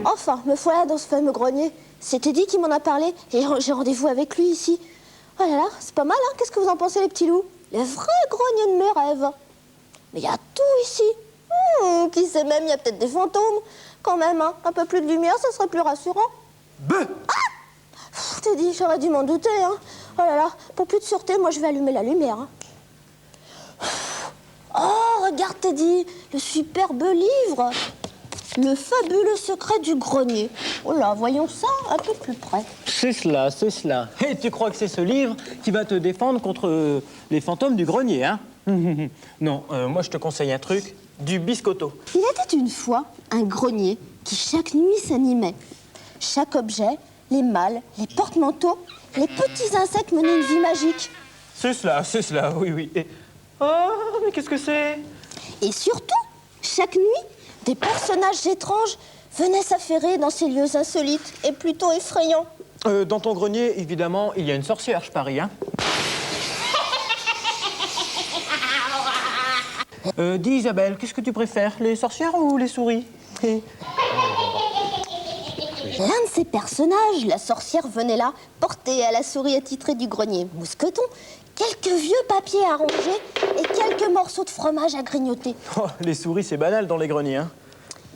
Enfin, me voilà dans ce fameux grenier. C'est Teddy qui m'en a parlé et j'ai rendez-vous avec lui ici. Oh là là, c'est pas mal, hein? Qu'est-ce que vous en pensez, les petits loups? Le vrai grenier de mes rêves. Mais il y a tout ici. Qui sait même, il y a peut-être des fantômes. Quand même, hein? Un peu plus de lumière, ça serait plus rassurant. Beuh! Teddy, j'aurais dû m'en douter, hein. Oh là là, pour plus de sûreté, moi je vais allumer la lumière, hein. Oh, regarde Teddy, le superbe livre. Le fabuleux secret du grenier. Oh là, voyons ça un peu plus près. C'est cela, c'est cela. Et tu crois que c'est ce livre qui va te défendre contre les fantômes du grenier, hein? Non, moi je te conseille un truc, du biscotto. Il était une fois un grenier qui chaque nuit s'animait. Chaque objet, les mâles, les porte-manteaux, les petits insectes menaient une vie magique. C'est cela, oui, oui. Et... Oh, mais qu'est-ce que c'est? Et surtout, chaque nuit, des personnages étranges venaient s'affairer dans ces lieux insolites et plutôt effrayants. Dans ton grenier, évidemment, il y a une sorcière, je parie, hein? Dis Isabelle, qu'est-ce que tu préfères, les sorcières ou les souris? L'un de ces personnages, la sorcière, venait là, porter à la souris attitrée du grenier mousqueton quelques vieux papiers à ronger et quelques morceaux de fromage à grignoter. Oh, les souris, c'est banal dans les greniers, hein?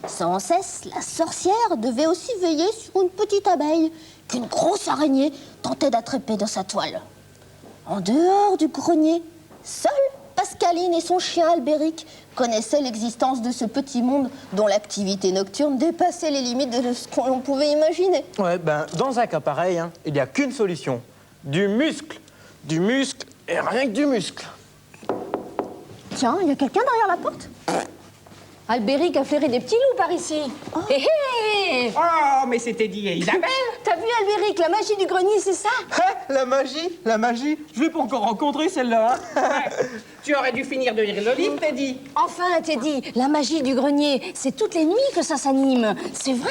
Sans cesse, la sorcière devait aussi veiller sur une petite abeille qu'une grosse araignée tentait d'attraper dans sa toile. En dehors du grenier, seule Pascaline et son chien Albéric connaissaient l'existence de ce petit monde dont l'activité nocturne dépassait les limites de ce qu'on pouvait imaginer. Ouais, ben, dans un cas pareil, hein, il n'y a qu'une solution. Du muscle. Du muscle et rien que du muscle. Tiens, il y a quelqu'un derrière la porte? Albéric a flairé des petits loups par ici. Oh. Hé hé! Oh, mais c'était dit et Isabelle. T'as vu Albéric, la magie du grenier, c'est ça? La magie, la magie. Je l'ai pas encore rencontrée, celle-là. Hein. Ouais. Tu aurais dû finir de lire le livre, t'es dit. Enfin, Teddy, la magie du grenier, c'est toutes les nuits que ça s'anime. C'est vrai.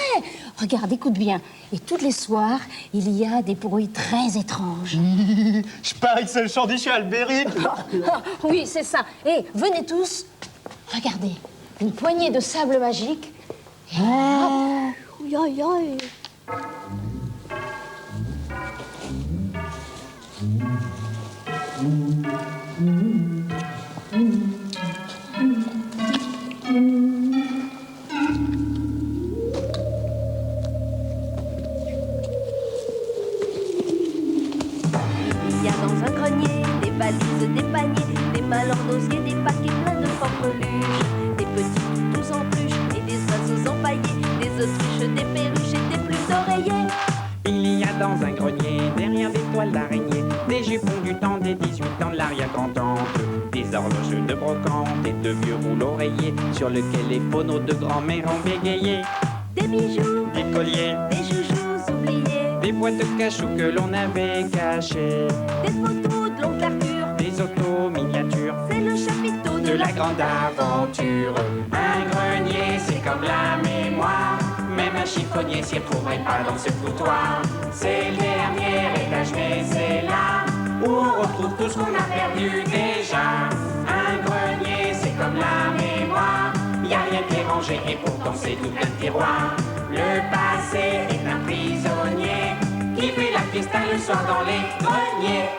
Regarde, écoute bien. Et tous les soirs, il y a des bruits très étranges. Je parie que c'est le chant du chien Albéric. Ah, oui, c'est ça. Et venez tous. Regardez, une poignée de sable magique. Et hop. Aïe, aïe, aïe. Il y a dans un grenier des valises, des paniers, des balles en osier, des paquets pleins de fanfreluches, des petits toutous en peluche et des oiseaux empaillés, des autruches, des perruches et des plumes d'oreiller. Il y a dans un grenier, derrière des toiles d'araignée, des jupons du temps des 18 ans de l'arrière-grand-oncle, des horloges de brocante et de vieux rouleaux oreillers sur lesquels les phonos de grand-mère ont bégayé. Des bijoux, Des colliers, des joujoux oubliés, des boîtes de cachou que l'on avait cachées, des photos de longue carrure, des autos miniatures c'est le chapiteau de la grande aventure. Un grenier, c'est comme la mémoire. Même un chiffonnier s'y retrouverait pas dans ce foutoir. C'est le dernier étage, mais c'est là où on retrouve tout ce qu'on a perdu déjà. Un grenier, c'est comme la mémoire. Y a rien qui est rangé et pourtant c'est tout plein de tiroirs. Le passé est un prisonnier qui fait la fiesta le soir dans les greniers.